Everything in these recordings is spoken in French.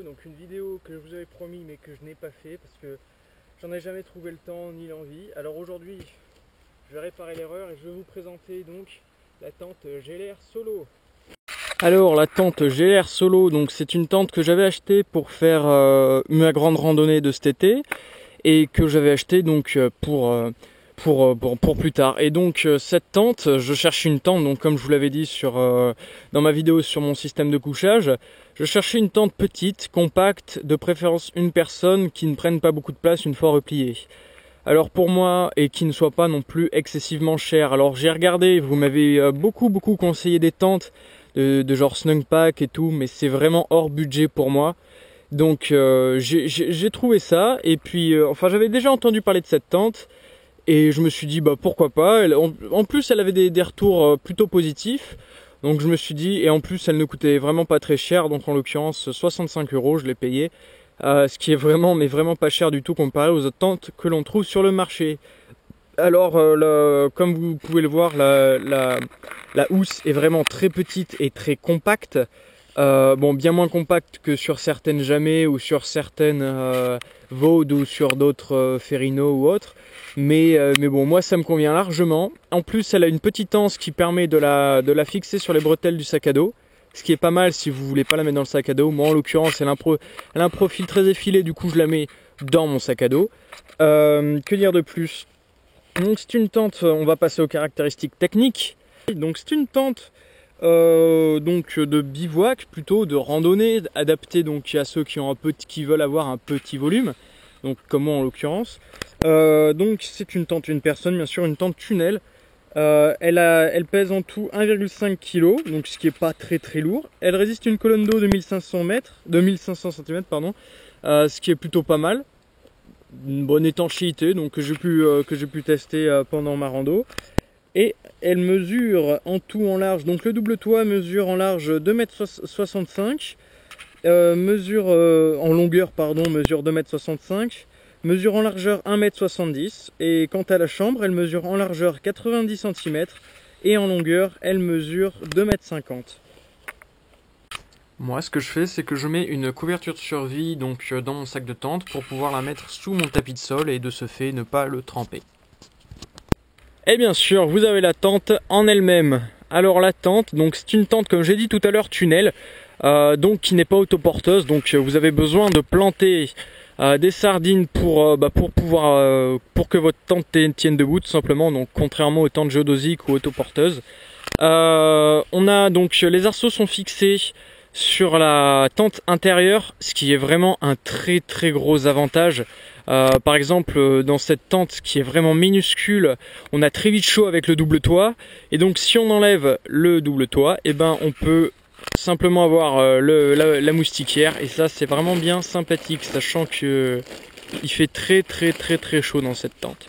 donc une vidéo que je vous avais promis mais que je n'ai pas fait parce que j'en ai jamais trouvé le temps ni l'envie. Alors aujourd'hui, je vais réparer l'erreur et je vais vous présenter donc la tente GLR Solo. Alors la tente GLR Solo, donc c'est une tente que j'avais achetée pour faire ma grande randonnée de cet été et que j'avais achetée donc pour plus tard. Et donc cette tente, je cherche une tente, donc comme je vous l'avais dit dans ma vidéo sur mon système de couchage, je cherchais une tente petite, compacte, de préférence une personne qui ne prenne pas beaucoup de place une fois repliée. Alors pour moi, et qui ne soit pas non plus excessivement cher. Alors j'ai regardé, vous m'avez beaucoup conseillé des tentes de genre Snug Pack et tout, mais c'est vraiment hors budget pour moi. Donc j'ai trouvé ça, et puis enfin j'avais déjà entendu parler de cette tente, et je me suis dit bah pourquoi pas. En plus elle avait des retours plutôt positifs, donc je me suis dit, et en plus elle ne coûtait vraiment pas très cher, donc en l'occurrence 65 € je l'ai payé, ce qui est vraiment pas cher du tout comparé aux autres tentes que l'on trouve sur le marché. Alors comme vous pouvez le voir, la housse est vraiment très petite et très compacte. Bon, bien moins compacte que sur certaines Jamais ou sur certaines Vaude ou sur d'autres Ferrino ou autres. Mais bon, moi ça me convient largement. En plus, elle a une petite anse qui permet de la fixer sur les bretelles du sac à dos. Ce qui est pas mal si vous voulez pas la mettre dans le sac à dos. Moi en l'occurrence, elle a un profil très effilé, du coup je la mets dans mon sac à dos. Que dire de plus? Donc c'est une tente, on va passer aux caractéristiques techniques. Donc c'est une tente donc de bivouac, plutôt de randonnée, adaptée donc à ceux qui veulent avoir un petit volume, donc comme moi en l'occurrence. Donc c'est une tente une personne, bien sûr, une tente tunnel. Elle pèse en tout 1,5 kg, donc ce qui est pas très lourd. Elle résiste une colonne d'eau de 1500 cm, pardon, ce qui est plutôt pas mal. Une bonne étanchéité, donc que j'ai pu tester pendant ma rando. Et elle mesure en tout en large, donc le double toit mesure en large 2,65 m, mesure en longueur mesure 2,65 m, mesure en largeur 1,70 m, et quant à la chambre, elle mesure en largeur 90 cm et en longueur elle mesure 2,50 m. Moi, ce que je fais, c'est que je mets une couverture de survie donc dans mon sac de tente pour pouvoir la mettre sous mon tapis de sol et de ce fait ne pas le tremper. Et bien sûr, vous avez la tente en elle-même. Alors la tente, donc c'est une tente, comme j'ai dit tout à l'heure, tunnel, donc qui n'est pas autoporteuse. Donc vous avez besoin de planter des sardines pour que votre tente tienne debout, tout simplement. Donc contrairement aux tentes géodosiques ou autoporteuses, on a donc les arceaux sont fixés sur la tente intérieure, ce qui est vraiment un très gros avantage. Par exemple, dans cette tente qui est vraiment minuscule, on a très vite chaud avec le double toit, et donc si on enlève le double toit, et ben on peut simplement avoir la moustiquière, et ça c'est vraiment bien sympathique, sachant que il fait très chaud dans cette tente.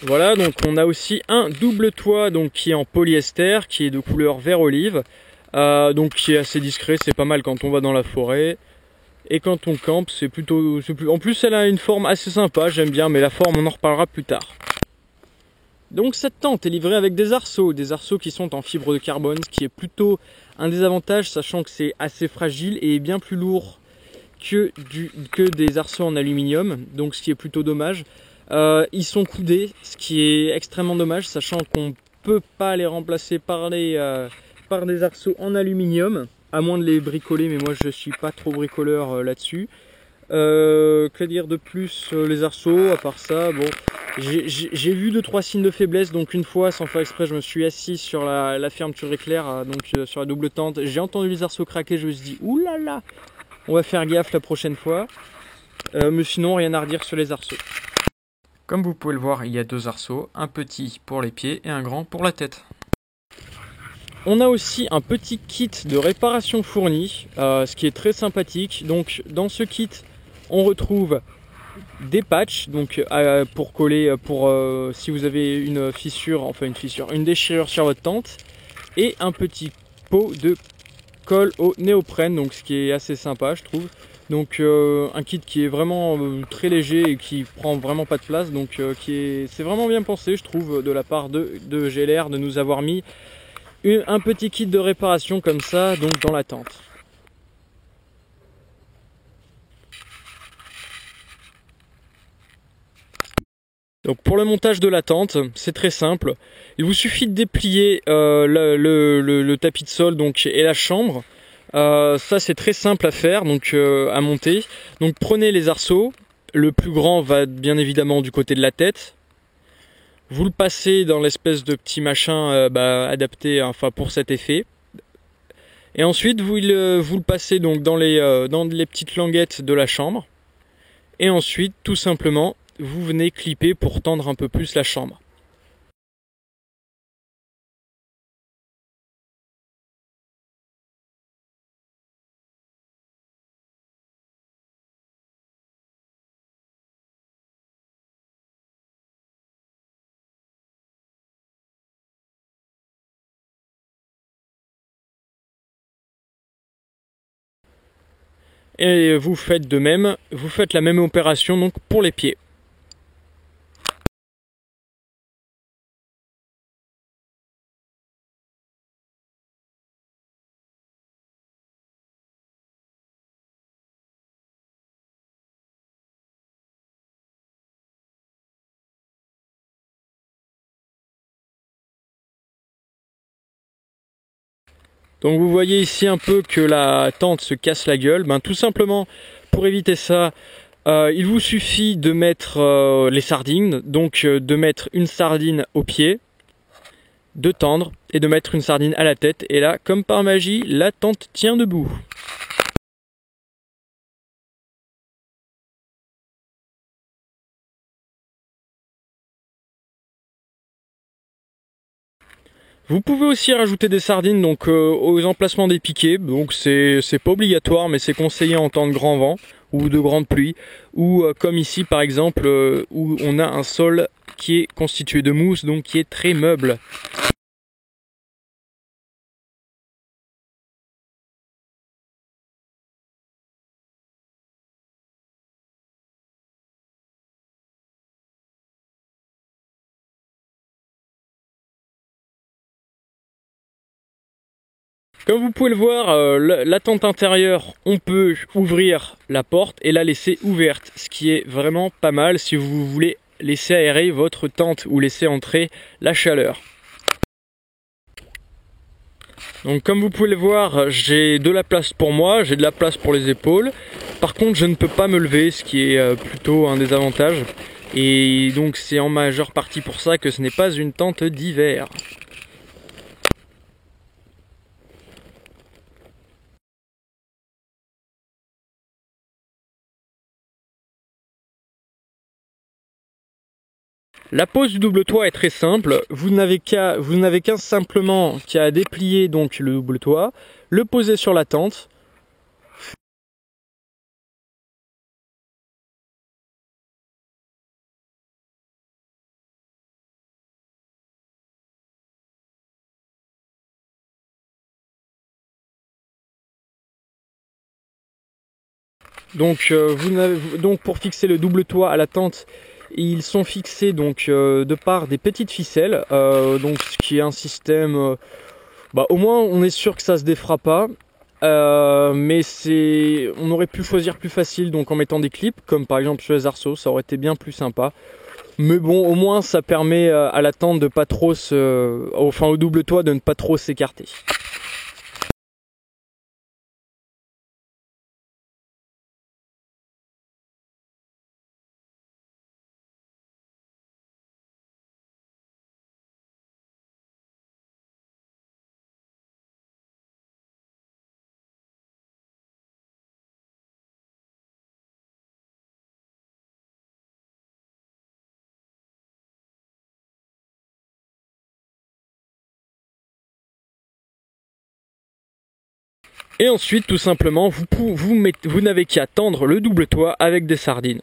Voilà, donc on a aussi un double toit donc qui est en polyester, qui est de couleur vert olive. Donc qui est assez discret, c'est pas mal quand on va dans la forêt. Et quand on campe, en plus elle a une forme assez sympa, j'aime bien, mais la forme on en reparlera plus tard. Donc cette tente est livrée avec des arceaux qui sont en fibre de carbone, ce qui est plutôt un désavantage, sachant que c'est assez fragile et bien plus lourd que des arceaux en aluminium, donc ce qui est plutôt dommage. Ils sont coudés, ce qui est extrêmement dommage, sachant qu'on peut pas les remplacer par des arceaux en aluminium, à moins de les bricoler, mais moi je suis pas trop bricoleur là-dessus. Que dire de plus, les arceaux, à part ça, bon, j'ai vu 2-3 signes de faiblesse, donc une fois, sans faire exprès, je me suis assis sur la fermeture éclair, donc sur la double tente, j'ai entendu les arceaux craquer, je me suis dit, oulala, on va faire gaffe la prochaine fois, mais sinon, rien à redire sur les arceaux. Comme vous pouvez le voir, il y a deux arceaux, un petit pour les pieds et un grand pour la tête. On a aussi un petit kit de réparation fourni, ce qui est très sympathique. Donc dans ce kit, on retrouve des patchs donc pour coller, si vous avez une déchirure sur votre tente, et un petit pot de colle au néoprène, donc ce qui est assez sympa, je trouve. Donc un kit qui est vraiment très léger et qui prend vraiment pas de place, donc c'est vraiment bien pensé, je trouve, de la part de GLR de nous avoir mis un petit kit de réparation comme ça, donc dans la tente. Donc pour le montage de la tente, c'est très simple. Il vous suffit de déplier le tapis de sol donc, et la chambre. Ça c'est très simple à faire, donc à monter. Donc prenez les arceaux. Le plus grand va bien évidemment du côté de la tête. Vous le passez dans l'espèce de petit machin adapté enfin, pour cet effet. Et ensuite vous le passez donc dans les petites languettes de la chambre. Et ensuite tout simplement vous venez clipper pour tendre un peu plus la chambre. Et vous faites de même, vous faites la même opération donc pour les pieds. Donc vous voyez ici un peu que la tente se casse la gueule. Tout simplement pour éviter ça, il vous suffit de mettre les sardines, donc de mettre une sardine au pied, de tendre et de mettre une sardine à la tête. Et là, comme par magie, la tente tient debout. Vous pouvez aussi rajouter des sardines donc aux emplacements des piquets, donc c'est pas obligatoire mais c'est conseillé en temps de grand vent ou de grande pluie, ou comme ici par exemple où on a un sol qui est constitué de mousse, donc qui est très meuble. Comme vous pouvez le voir, la tente intérieure, on peut ouvrir la porte et la laisser ouverte, ce qui est vraiment pas mal si vous voulez laisser aérer votre tente ou laisser entrer la chaleur. Donc comme vous pouvez le voir, j'ai de la place pour moi, j'ai de la place pour les épaules. Par contre, je ne peux pas me lever, ce qui est plutôt un désavantage. Et donc c'est en majeure partie pour ça que ce n'est pas une tente d'hiver. La pose du double toit est très simple, vous n'avez qu'un simplement qu'à déplier donc le double toit, le poser sur la tente. Donc, pour fixer le double toit à la tente, ils sont fixés donc de par des petites ficelles, donc ce qui est un système. Au moins on est sûr que ça se défera pas. Mais on aurait pu choisir plus facile donc en mettant des clips, comme par exemple sur les arceaux, ça aurait été bien plus sympa. Mais bon, au moins ça permet à la tente de pas trop au double toit de ne pas trop s'écarter. Et ensuite, tout simplement, vous n'avez qu'à tendre le double toit avec des sardines.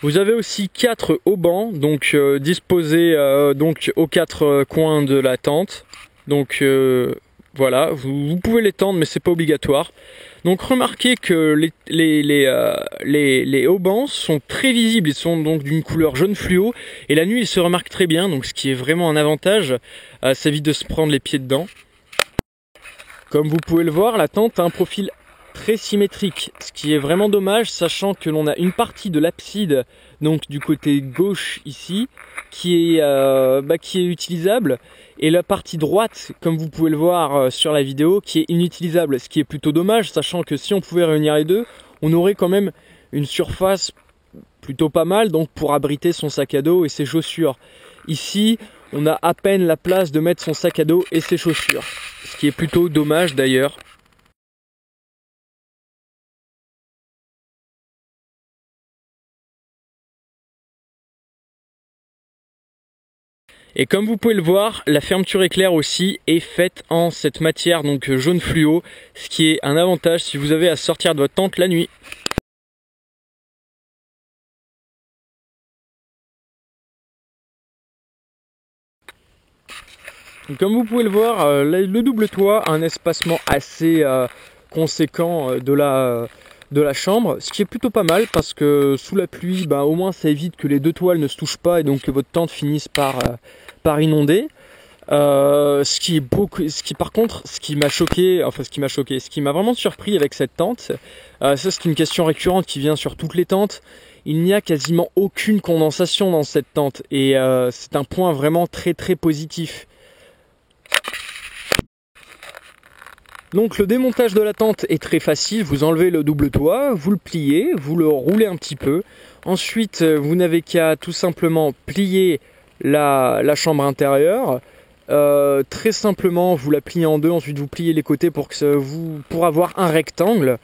Vous avez aussi 4 haubans donc disposés donc aux 4 coins de la tente. Donc voilà, vous pouvez l'étendre mais c'est pas obligatoire. Donc remarquez que les haubans sont très visibles, ils sont donc d'une couleur jaune fluo et la nuit ils se remarquent très bien, donc ce qui est vraiment un avantage, ça évite de se prendre les pieds dedans. Comme vous pouvez le voir, la tente a un profil très symétrique, ce qui est vraiment dommage, sachant que l'on a une partie de l'abside, donc du côté gauche ici, qui est utilisable, et la partie droite, comme vous pouvez le voir sur la vidéo, qui est inutilisable, ce qui est plutôt dommage, sachant que si on pouvait réunir les deux, on aurait quand même une surface plutôt pas mal, donc pour abriter son sac à dos et ses chaussures. Ici, on a à peine la place de mettre son sac à dos et ses chaussures, ce qui est plutôt dommage d'ailleurs. Et comme vous pouvez le voir, la fermeture éclair aussi est faite en cette matière donc jaune fluo, ce qui est un avantage si vous avez à sortir de votre tente la nuit. Comme vous pouvez le voir, le double toit a un espacement assez conséquent de la chambre, ce qui est plutôt pas mal parce que sous la pluie, au moins ça évite que les deux toiles ne se touchent pas et donc que votre tente finisse par inonder. Ce qui m'a vraiment surpris avec cette tente, ça c'est une question récurrente qui vient sur toutes les tentes. Il n'y a quasiment aucune condensation dans cette tente et c'est un point vraiment très très positif. Donc le démontage de la tente est très facile, vous enlevez le double toit, vous le pliez, vous le roulez un petit peu. Ensuite vous n'avez qu'à tout simplement plier la chambre intérieure. Très simplement vous la pliez en deux, ensuite vous pliez les côtés pour avoir un rectangle.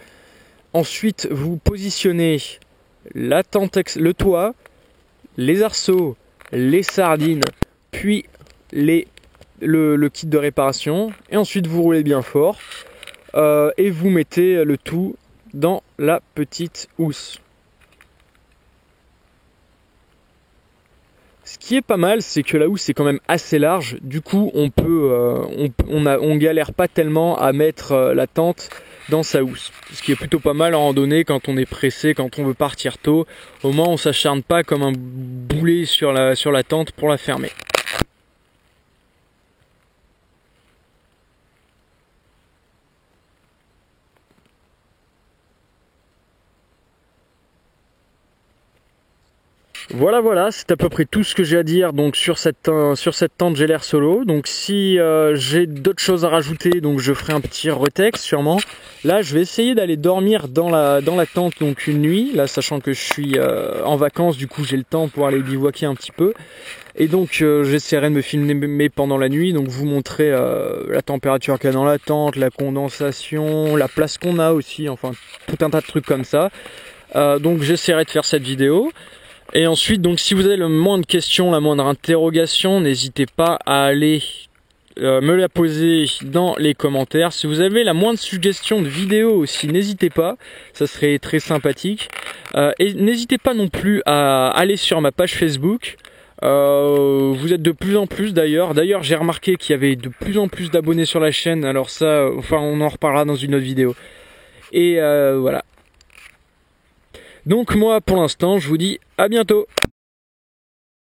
Ensuite vous positionnez la tente, le toit, les arceaux, les sardines, puis le kit de réparation, et ensuite vous roulez bien fort et vous mettez le tout dans la petite housse. Ce qui est pas mal, c'est que la housse est quand même assez large, du coup on galère pas tellement à mettre la tente dans sa housse, ce qui est plutôt pas mal en randonnée quand on est pressé, quand on veut partir tôt. Au moins on s'acharne pas comme un boulet sur la tente pour la fermer. Voilà, c'est à peu près tout ce que j'ai à dire donc sur cette tente GLR Solo. Donc si j'ai d'autres choses à rajouter, donc je ferai un petit retexte sûrement. Là je vais essayer d'aller dormir dans la tente donc une nuit, là sachant que je suis en vacances, du coup j'ai le temps pour aller bivouaquer un petit peu. Et donc j'essaierai de me filmer pendant la nuit, donc vous montrer la température qu'il y a dans la tente, la condensation, la place qu'on a aussi, enfin tout un tas de trucs comme ça. Donc j'essaierai de faire cette vidéo. Et ensuite, donc si vous avez le moindre question, la moindre interrogation, n'hésitez pas à aller me la poser dans les commentaires. Si vous avez la moindre suggestion de vidéo aussi, n'hésitez pas, ça serait très sympathique. Et n'hésitez pas non plus à aller sur ma page Facebook. Vous êtes de plus en plus d'ailleurs. D'ailleurs, j'ai remarqué qu'il y avait de plus en plus d'abonnés sur la chaîne. Alors ça, on en reparlera dans une autre vidéo. Et voilà. Donc moi pour l'instant je vous dis à bientôt.